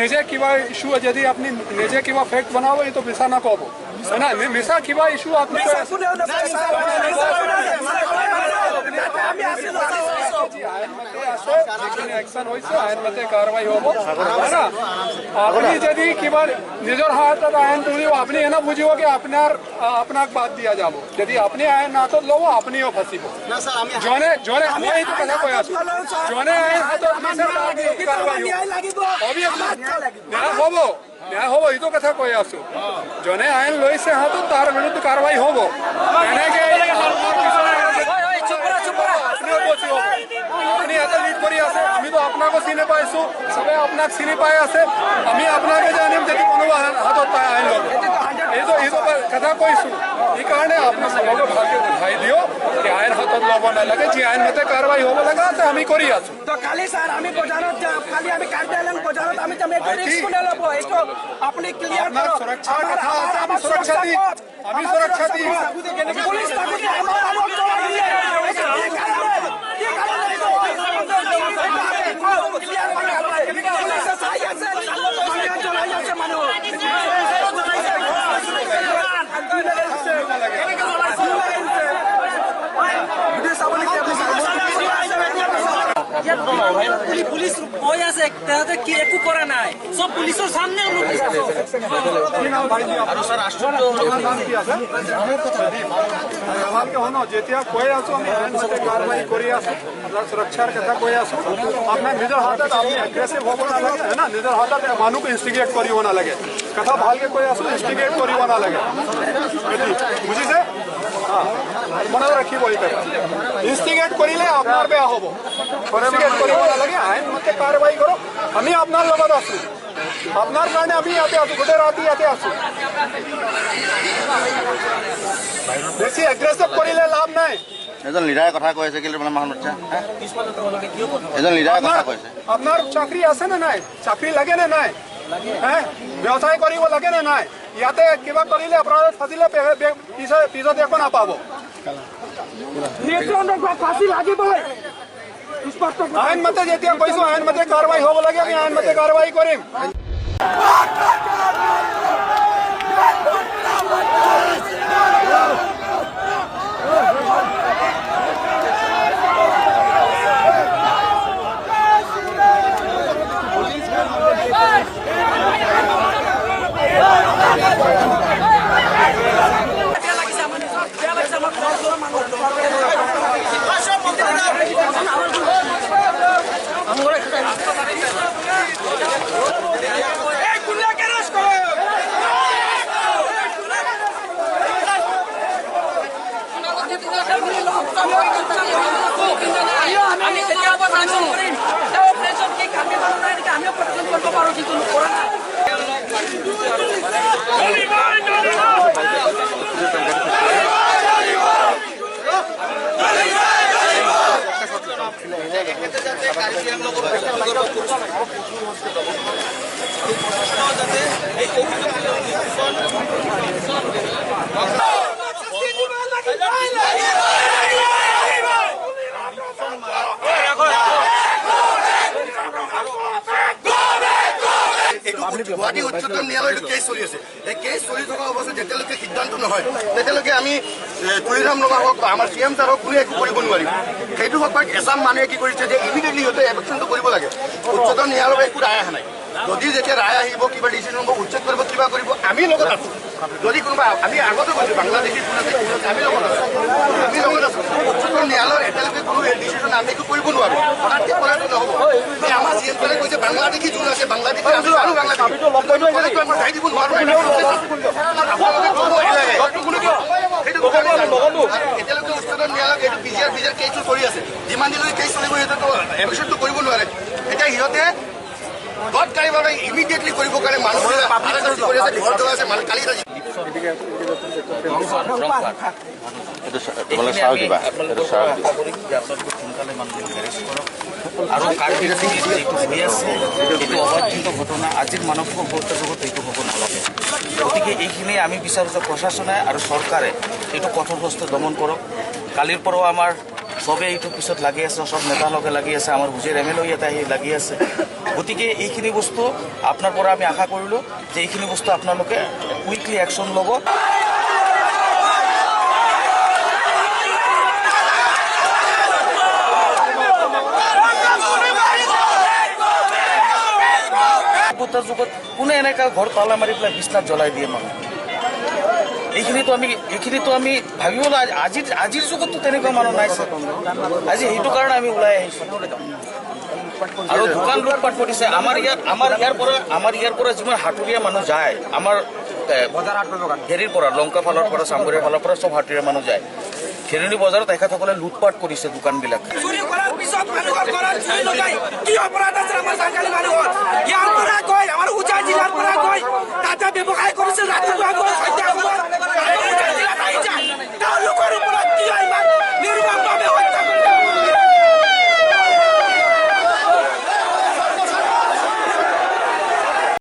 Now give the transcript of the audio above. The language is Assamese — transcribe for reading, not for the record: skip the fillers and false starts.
নিজে কিবা ইস্যু যদি আপনি নিজে কিবা ফেক্ট বনাব এই তো মিছা না কব না মিছা কিবা ইস্যু আপনি একশন হয়েছে আইন মতে কারবাই হব আপনি যদি কিবা নিজের হাতত আইন তুলিব আপনি এনে বুঝিব কি আপনাক বাদ দিয়া যাব যদি আপনি আইন হাতত লব আপনিও ফাঁসিব জনে জনে আমি এই কথা কৈ আছো জনে আইন হাতত হব ন্যায় হব এইটো কথা কৈ আছো জনে আইন লৈছে হাতত তাৰ বিৰুদ্ধে কাৰবাই হব এনেকে আপনি এটা লিড কৰি আছে আমিতো আপোনাকো চিনি পাইছো সবে আপোনাক চিনি পাই আছে আমি আপোনাকে জানিম যদি কোনোবা হাতত পাই আইন ল'ব এইটো কথা কৈছো এইকাৰণে আপুনি সবকে ভালকে বুঝাই দিও যে আইন হাতত ল'ব নালাগে যি আইন মতে কাৰবাই হ'ব লাগে আমি কৰি আছো তো কালি স্যার আমি বজারত যাম কালি আমি কার্যালয় বজারত আমি যাম এটা রিস্ক না লব এটা আপনি ক্লিয়ার করো সুরক্ষার কথা আমি সুরক্ষা দিই পুলিশ তাকে আমার জমা দিয়ে পুলিশ বই আছে তাতে কি একো করা নাই সব পুলিশের সামনে আৰু স্যাৰ আশ্চৰ্য ভালকে হনো যেতিয়া কৈ আছো আমি আইন মতে কাৰবাই কৰি আছো আপোনাৰ সুৰক্ষাৰ কথা কৈ আছো আপোনাৰ নিজৰ হাতত আপনি এগ্ৰেছিভ হ'ব নালাগে না নিজৰ হাতত মানুহক ইনষ্টিগেট কৰিব নালাগে কথা ভালকে কৈ আছো ইনষ্টিগেট কৰিব নালাগে বুজিছে মনত ৰাখিব এই কথা ইনষ্টিগেট কৰিলে আপোনাৰ বেয়া হ'ব ইনষ্টিগেট কৰিব নালাগে আইন মতে কাৰবাই কৰক আমি আপোনাৰ লগত আছো আপনাৰ কাৰণে আমি ইয়াতে আছো গোটেই ৰাতি ইয়াতে আছো বেশি এগ্ৰেসিভ কৰিলে লাভ নাই এজন লিডাৰে কথা কৈ আছে কিন্তু মানে মানুহ এজন লিডাৰে কথা কৈছে আপনাৰ চাকৰি আছে না নাই চাকৰি লাগে না নাই হ্যাঁ ব্যবসায় কৰিব লাগে না নাই ইয়াতে কিবা কৰিলে অপৰাধত ফাঁচিলে পিছত একো নাপাব ফাঁসি লাগিবই আইন মতে যেতিয়া কৈছো আইন মতে কাৰবাই হ'ব লাগে আমি আইন মতে কাৰবাই কৰিম আমি যেতিয়া অপাৰেশ্যন কৰিম তেওঁ অপাৰেশ্যন কি কামে পাৰো নাই নেকি আমি অপাৰেশ্যন কৰিব পাৰো কিন্তু কৰা নাই গুৱাহাটী উচ্চতম ন্যায়ালয়ত কেছ চলি আছে এই কেছ চলি থকা অৱস্থাত যেতিয়ালৈকে সিদ্ধান্ত নহয় তেতিয়ালৈকে আমি তুলিধাম লগা হওক বা আমাৰ CM ছাৰক কোনে একো কৰিব নোৱাৰিম সেইটো সময়ত এছাম মানুহে কি কৰিছে যে ইমিডিয়েটলি সিহঁতে এভেকশ্যনটো কৰিব লাগে উচ্চতম ন্যায়ালয়ৰ একো ৰায় অহা নাই যদি যেতিয়া ৰায় আহিব কিবা ডিচিশ্যন হ'ব উচ্ছেদ কৰিব কিবা কৰিব আমি লগত আছো যদি কোনোবা আমি আগতে কৈছোঁ বাংলাদেশী আমি লগত আছো উচ্চতম ন্যায়ালয়ৰ এতিয়ালৈকে কোনো ডিচিশ্যন আমি একো কৰিব নোৱাৰোঁ হঠাৎকে ক'লেতো নহ'ব আমাৰ CM ছাৰে কৈছে বাংলাদেশী যোন আছে বাংলাদেশী আমি জানো বাংলাদেশী আমাৰ যাই দিব নোৱাৰোঁ এতিয়ালৈকে উচ্চতম ন্যায়ালয়ত এইটো পিজিআৰ কেছটো চলি আছে যিমান দিনলৈকে কেছ চলিব সিহঁতেতো এভেকশ্যনটো কৰিব নোৱাৰে এতিয়া সিহঁতে তৎকালীভাৱে ইমিডিয়েটলি কৰিবৰ কাৰণে মানুহ কৰি আছে ঘৰ জ্বলাই আছে কালি আৰু কাৰ্যসূচী এইটো হৈ আছে এইটো অবাঞ্ছিত ঘটনা আজিৰ মানৱ সম্পদ জগত এইটো হ'ব নালাগে গতিকে এইখিনি আমি বিচাৰোঁ যে প্ৰশাসনে আৰু চৰকাৰে এইটো কঠোৰ হস্তে দমন কৰক কালিৰ পৰাও আমাৰ চবে এইটো পিছত লাগি আছে, সব নেতাৰ লগে লাগি আছে, আমাৰ হুজেৰ MLA ইয়াতে আহি লাগি আছে। গতিকে এইখিনি বস্তু আপোনাৰ পৰা আমি আশা কৰিলোঁ যে এইখিনি বস্তু আপোনালোকে কুইকলি একশ্যন ল'ব। যুগত কোনে এনেকা ঘৰ তালা মাৰি পেলাই বিছনাত জ্বলাই দিয়ে মানুহ? এইখিনিতো আমি ভাবিব আজিৰ যুগততো তেনেকুৱা মানুহ নাই। আজি সেইটো কাৰণে আমি ওলাই আহিছোঁ। আৰু দোকান লুটপাট কৰিছে। আমাৰ ইয়াৰ পৰা যিমান হাতুৰীয়া মানুহ যায়, আমাৰ হেৰিৰ পৰা লংকা ফালৰ পৰা চামগুৰিৰ ফালৰ পৰা চব হাতুৰীয়া মানুহ যায়। খেৰণি বজাৰত তেখেতসকলে লুটপাট কৰিছে দোকানবিলাক। চুৰি কৰাৰ পিছত মানুহৰ ঘৰত চুৰি লগাই কি অপৰাধ আছে আমাৰ চাংকালি মানুহৰ? ইয়াৰ পৰা কয় আমাৰ উজা জিলাৰ পৰা কয়